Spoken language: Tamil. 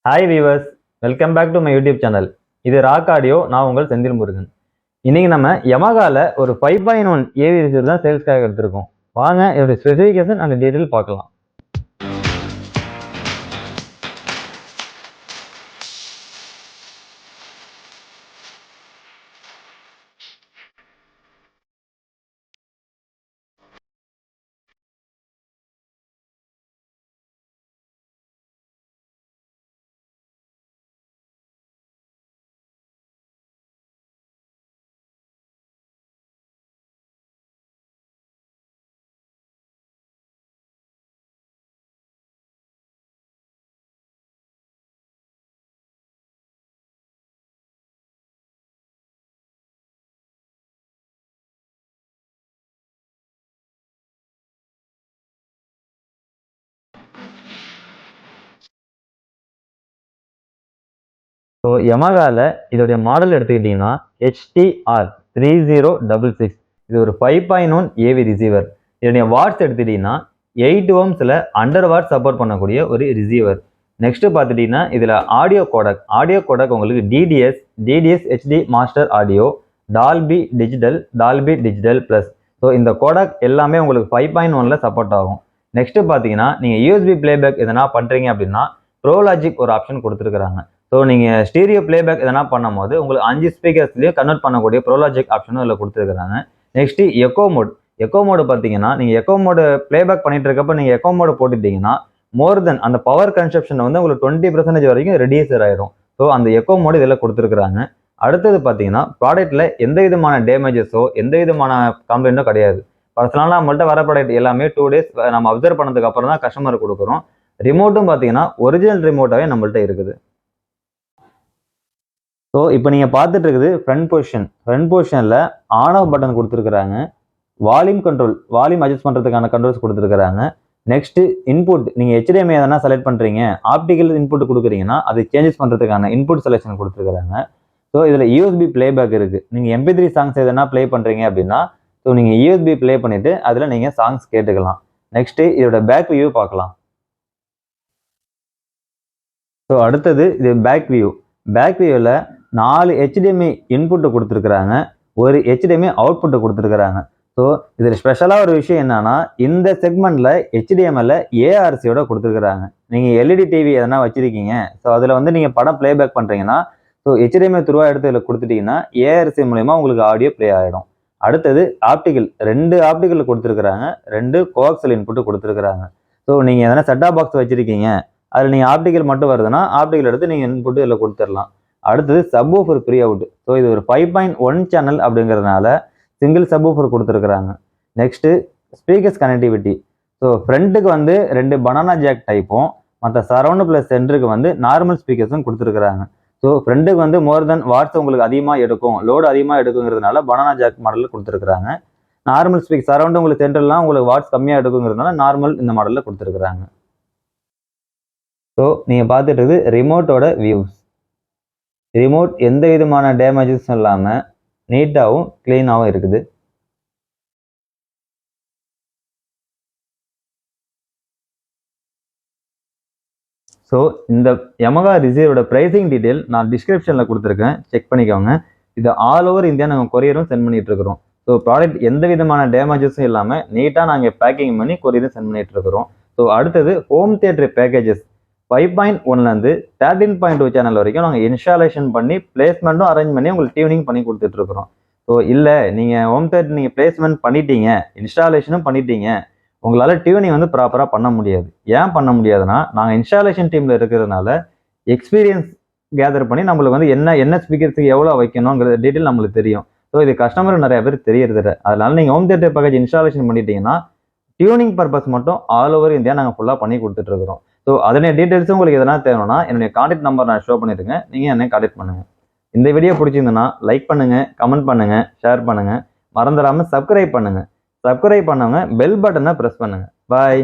Hi viewers, welcome back to my YouTube channel. இது ராக் ஆடியோ. நான் உங்கள் செந்தில் முருகன். இன்னைக்கு நம்ம யமகால ஒரு 5.1 ஏவி ரிசீவர் தான் சேல்ஸ்க்காக எடுத்திருக்கோம். வாங்க இதோட ஸ்பெசிஃபிகேஷன் அண்ட் டீட்டெயில் பார்க்கலாம். ஸோ யமகால இதோடைய மாடல் எடுத்துக்கிட்டிங்கன்னா HTR 3066. இது ஒரு 5.1 ஏவி ரிசீவர். இதோடைய வாட்ஸ் எடுத்துக்கிட்டிங்கன்னா 8 ohmஸில் அண்டர் வாட் சப்போர்ட் பண்ணக்கூடிய ஒரு ரிசீவர். நெக்ஸ்ட் பார்த்துட்டிங்கன்னா இதில் ஆடியோ கோடக் உங்களுக்கு DTS HD master audio, Dolby digital plus. So இந்த கோடக் எல்லாமே உங்களுக்கு 5.1ல் சப்போர்ட் ஆகும். நெக்ஸ்ட் பார்த்தீங்கன்னா நீங்கள் USB பிளேபேக் எதனா பண்ணுறீங்க அப்படின்னா ப்ரோலாஜிக் ஒரு ஆப்ஷன் கொடுத்துருக்குறாங்க. ஸோ நீங்கள் ஸ்டீரியோ பிளேபேக் எதனா பண்ணும் போது உங்களுக்கு 5 ஸ்பீக்கர்ஸ்லேயே கன்வெர்ட் பண்ணக்கூடிய ப்ரோலாஜிக் ஆப்ஷனும் இதில் கொடுத்துருக்காங்க. நெக்ஸ்ட் எக்கோ மோடு பார்த்தீங்கன்னா நீங்கள் எக்கோ மோடு பிளேபேக் பண்ணிட்டு இருக்கப்ப நீங்கள் எக்கோ மோடு போட்டுட்டீங்கன்னா மோர் தென் அந்த பவர் கன்சப்ஷன் வந்து உங்களுக்கு 20% வரைக்கும் ரெடியூசர் ஆயிடும். ஸோ அந்த எக்கோ மோடு இதில் கொடுத்துருக்குறாங்க. அடுத்தது பார்த்தீங்கன்னா ப்ராடக்ட்ல எந்த விதமான டேமேஜஸோ எந்த விதமான கம்ப்ளைண்ட்டோ கிடையாது. பர்சனலாக நம்மள்ட்ட வர ப்ராடக்ட் எல்லாமே 2 days நம்ம அப்சர்வ் பண்ணதுக்கு அப்புறம் தான் கஸ்டமருக்கு கொடுக்குறோம். ரிமோட்டும் பார்த்தீங்கன்னா ஒரிஜினல் ரிமோட்டாகவே நம்மள்ட்ட இருக்குது. ஸோ இப்போ நீங்கள் பார்த்துட்டு இருக்குது ஃப்ரண்ட் பொசிஷனில் ஆன் ஆஃப் பட்டன் கொடுத்துருக்குறாங்க. வால்யூம் அட்ஜஸ்ட் பண்ணுறதுக்கான கண்ட்ரோல்ஸ் கொடுத்துருக்குறாங்க. நெக்ஸ்ட்டு இன்புட், நீங்கள் HDMI எதனா செலக்ட் பண்ணுறீங்க, ஆப்டிக்கல் இன்புட் கொடுக்குறீங்கன்னா அதை சேஞ்சஸ் பண்ணுறதுக்கான இன்புட் செலெக்ஷன் கொடுத்துருக்குறாங்க. ஸோ இதில் USB பிளேபேக் இருக்குது. நீங்கள் MP3 சாங்ஸ் எதனா ப்ளே பண்ணுறீங்க அப்படின்னா ஸோ நீங்கள் USB ப்ளே பண்ணிவிட்டு அதில் நீங்கள் சாங்ஸ் கேட்டுக்கலாம். நெக்ஸ்ட்டு இதோட பேக் வியூ பார்க்கலாம். ஸோ அடுத்தது இது பேக் வியூவில் 4 HDMI இன்புட்டு கொடுத்துருக்குறாங்க, ஒரு HDMI அவுட்புட்டு கொடுத்துருக்குறாங்க. ஸோ இதில் ஸ்பெஷலாக ஒரு விஷயம் என்னன்னா இந்த செக்மெண்ட்டில் HDMIல ARCயோட கொடுத்துருக்குறாங்க. நீங்கள் LED டிவி எதனா வச்சுருக்கீங்க, ஸோ அதில் வந்து நீங்கள் படம் பிளேபேக் பண்ணுறீங்கன்னா ஸோ HDMI த்ரூவாக எடுத்து இதில் கொடுத்துட்டீங்கன்னா ARC மூலயமா உங்களுக்கு ஆடியோ ப்ளே ஆகிடும். அடுத்தது ஆப்டிக்கல், 2 ஆப்டிக்கல் கொடுத்துருக்குறாங்க, 2 கோஆக்சியல் இன்புட்டு கொடுத்துருக்குறாங்க. ஸோ நீங்கள் எதனா செட்டாப் பாக்ஸ் வச்சுருக்கீங்க, அதில் நீங்கள் ஆப்டிக்கல் மட்டும் வருதுன்னா ஆப்டிக்கல் எடுத்து நீங்கள் இன்புட்டு இதில் கொடுத்துடலாம். அடுத்தது சப்வூஃபர் ப்ரீ அவுட். ஸோ இது ஒரு 5.1 சேனல் அப்படிங்கிறதுனால சிங்கிள் சப்வூஃபர் கொடுத்துருக்குறாங்க. Next speakers connectivity. ஸோ ஃப்ரண்ட்டுக்கு வந்து 2 பனானா ஜாக் டைப்பும் மற்ற சரௌண்டு ப்ளஸ் சென்டருக்கு வந்து நார்மல் ஸ்பீக்கர்ஸும் கொடுத்துருக்குறாங்க. ஸோ ஃப்ரண்ட்டுக்கு வந்து மோர் தென் வாட்ஸ் உங்களுக்கு அதிகமாக எடுக்கும், லோடு அதிகமாக எடுக்குங்கிறதுனால பனானா ஜாக் மாடலில் கொடுத்துருக்குறாங்க. நார்மல் ஸ்பீக்கர் சரௌண்டு உங்களுக்கு சென்டர்லாம் உங்களுக்கு வாட்ஸ் கம்மியாக எடுக்குங்கிறதுனால நார்மல் இந்த மாடலில் கொடுத்துருக்குறாங்க. ஸோ நீங்கள் பார்த்துட்டு இருக்குது ரிமோட்டோட வியூஸ். ரிமோட் எந்த விதமான டேமேஜஸும் இல்லாமல் நீட்டாகவும் க்ளீனாகவும் இருக்குது. ஸோ இந்த யமகா ரிசீவரோட ப்ரைஸிங் டீட்டெயில் நான் டிஸ்கிரிப்ஷனில் கொடுத்துருக்கேன், செக் பண்ணிக்கோங்க. இது ஆல் ஓவர் இந்தியா நாங்கள் கொரியரும் சென்ட் பண்ணிட்டு இருக்கிறோம். ஸோ ப்ராடக்ட் எந்த விதமான டேமேஜஸும் இல்லாமல் நீட்டாக நாங்கள் பேக்கிங் பண்ணி கொரியரும் சென்ட் பண்ணிட்டு இருக்கிறோம். ஸோ அடுத்தது ஹோம் தியேட்டர் பேக்கேஜஸ் 5.1லேருந்து 13.2 சேனல் வரைக்கும் நாங்கள் இன்ஸ்டாலேஷன் பண்ணி பிளேஸ்மெண்ட்டும் அரேஞ்ச் பண்ணி உங்களுக்கு டியூனிங் பண்ணி கொடுத்துட்ருக்குறோம். ஸோ இல்லை நீங்கள் ஹோம் தியேட்டர் நீங்கள் பிளேஸ்மெண்ட் பண்ணிட்டீங்க, இன்ஸ்டாலேஷனும் பண்ணிட்டீங்க, உங்களால் டியூனிங் வந்து ப்ராப்பராக பண்ண முடியாது. ஏன் பண்ண முடியாதுன்னா நாங்கள் இன்ஸ்டாலேஷன் டீமில் இருக்கிறதுனால எக்ஸ்பீரியன்ஸ் கேதர் பண்ணி நம்மளுக்கு வந்து என்ன ஸ்பீக்கர்ஸுக்கு எவ்வளோ வைக்கணுங்கிற டீட்டெயில் நம்மளுக்கு தெரியும். ஸோ இது கஸ்டமருக்கு நிறைய பேர் தெரியறதில்ல. அதனால நீங்கள் ஹோம் தியேட்டர் பேக்கேஜ் இன்ஸ்டாலேஷன் பண்ணிட்டீங்கன்னா டியூனிங் பர்பஸ் மட்டும் ஆல் ஓவர் இந்தியா நாங்கள் ஃபுல்லாக பண்ணி கொடுத்துட்ருக்குறோம். ஸோ அதனை டீட்டெயில்ஸும் உங்களுக்கு எதனா தேவைன்னா என்னுடைய கான்டாக்ட் நம்பர் நான் ஷோ பண்ணியிருக்கேன், நீங்கள் என்னை கான்டாக்ட் பண்ணுங்கள். இந்த வீடியோ பிடிச்சிருந்ததுன்னா லைக் பண்ணுங்கள், கமெண்ட் பண்ணுங்கள், ஷேர் பண்ணுங்கள், மறந்துடாமல் சப்ஸ்கிரைப் பண்ணுங்கள். சப்ஸ்கிரைப் பண்ணவங்க பெல் பட்டனை ப்ரெஸ் பண்ணுங்கள். பாய்.